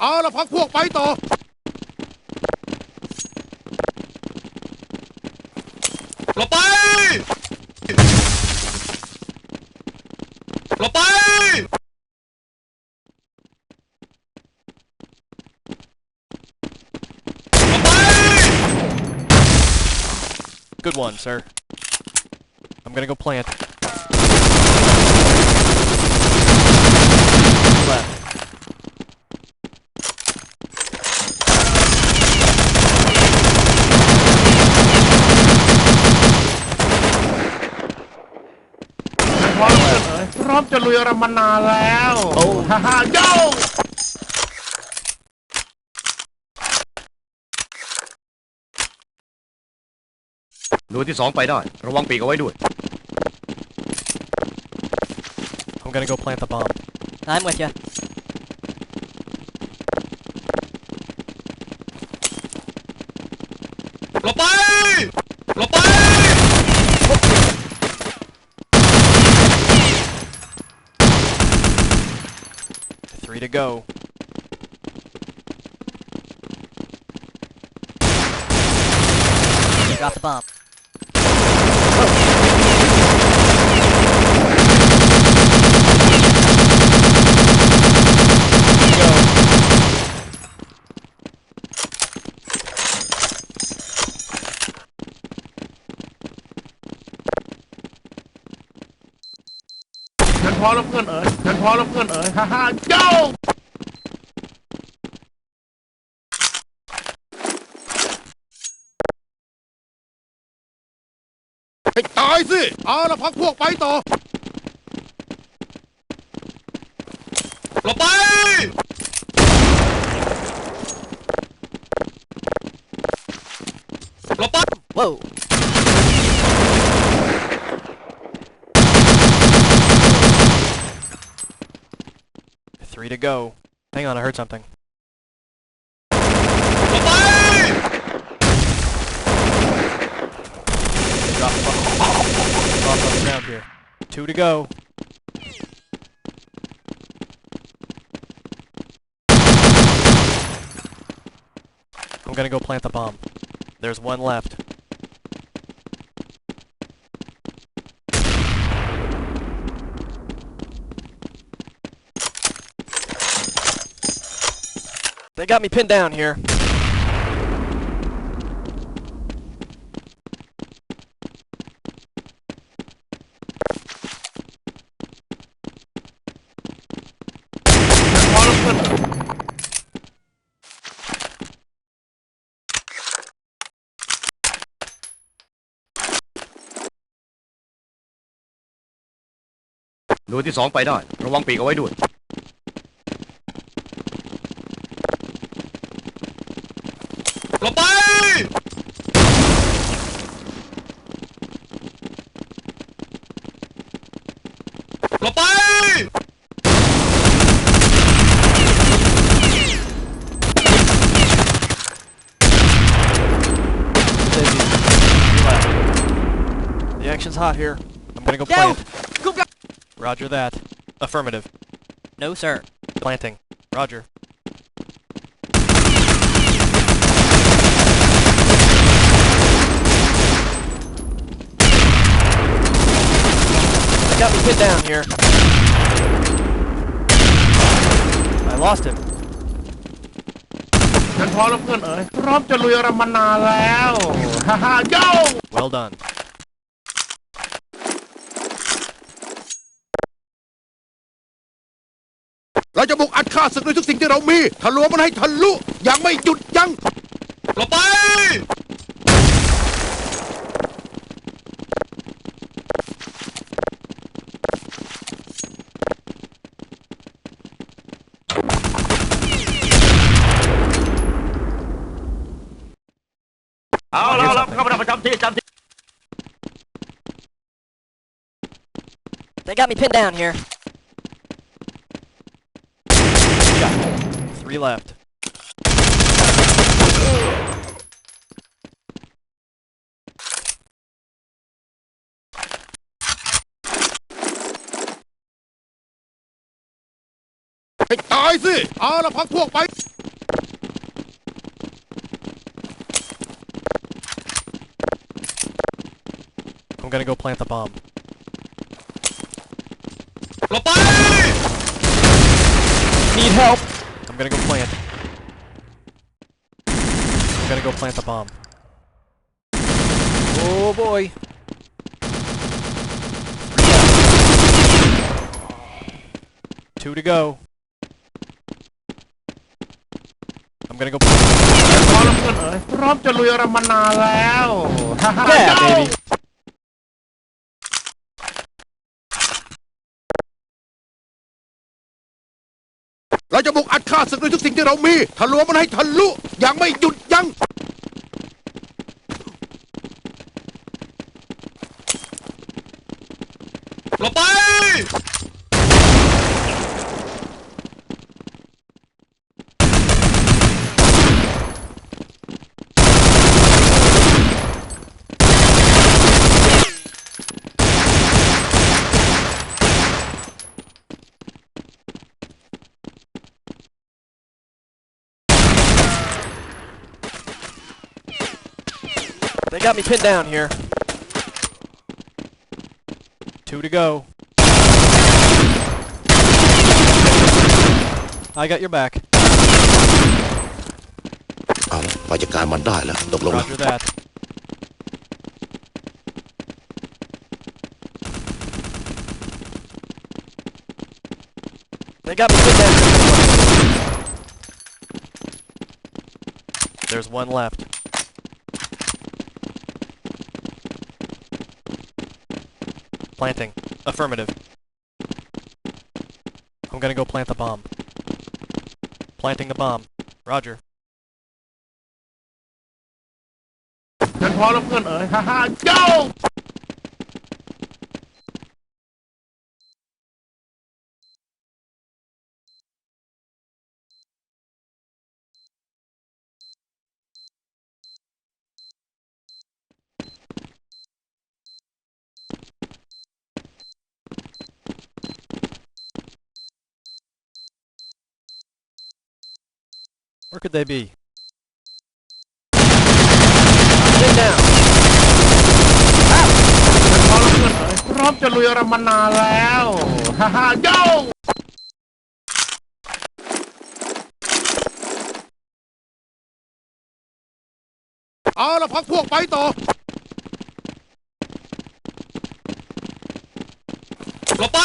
เอาละพักพวกไปต่อหลบไปหลบไป Good one, sir. I'm gonna go plant. Left. พร้อมจะลุยอะไรมานานแล้วฮ่าฮ่าโย่หน่วยที่2ไปได้ระวังปีกเอาไว้ด้วย I'm gonna go plant the bomb. I'm with you. Three to go. Drop the bomb. Go. พอแล้วเพื่อนเอ๋ยฉันพอแล้วเพื่อนเอ๋ยฮ่าฮ่าโย่ให้ตายสิเอาละพักพวกไปต่อหลบไปหลบไป Whoa. Three to go. Hang on, I heard something. Drop the bomb. Off on the ground here. Two to go. I'm gonna go plant the bomb. There's one left. They got me pinned down here.หน่วยที่2ไปได้ระวังปีกเอาไว้ด้วยหลบไปหลบไป The action's hot here. I'm gonna go plant. Roger that. Affirmative. No, sir. Planting. Roger. They got me pinned down here. I lost him. ฉันพอแล้วเพื่อนเอ๋ยพร้อมจะลุยอะไรมานานแล้วฮ่าฮ่าโย่ Well done. เราจะบุกอัดฆ่าศึกด้วยทุกสิ่งที่เรามีทะลวงมันให้ทะลุอย่างไม่หยุดยั้งหลบไปเอาแล้วเข้ามาประจำที่ They got me pinned down here. Three left.ให้ตายสิเอาละพักพวกไป gonna go plant the bomb. หลบไป Need help! I'm gonna go plant. I'm gonna go plant the bomb. Oh boy. Two to go. I'm gonna go plant. พอแล้วเพื่อนเอ๋ยพร้อมจะลุยอะไรมานานแล้วฮ่าฮ่า Yeah, baby. เราจะบุกอัดฆ่าศึกด้วยทุกสิ่งที่เรามีทะลวงมันให้ทะลุอย่างไม่หยุดยั้งหลบไป They got me pinned down here. Two to go. I got your back. เอาละไปจัดการมันได้แล้วตกลงแล้ว Roger that. They got me pinned down. There's one left. Planting. Affirmative. I'm gonna go plant the bomb. Planting the bomb. Roger. ฉันพอแล้วเพื่อนเอ๋ยฮ่าฮ่าโย่ Where could they be? Get down. พอแล้วเพื่อนเอ๋ยพร้อมจะลุยอะไรมานานแล้วฮ่าฮ่าโย่เอาละพักพวกไปต่อหลบไป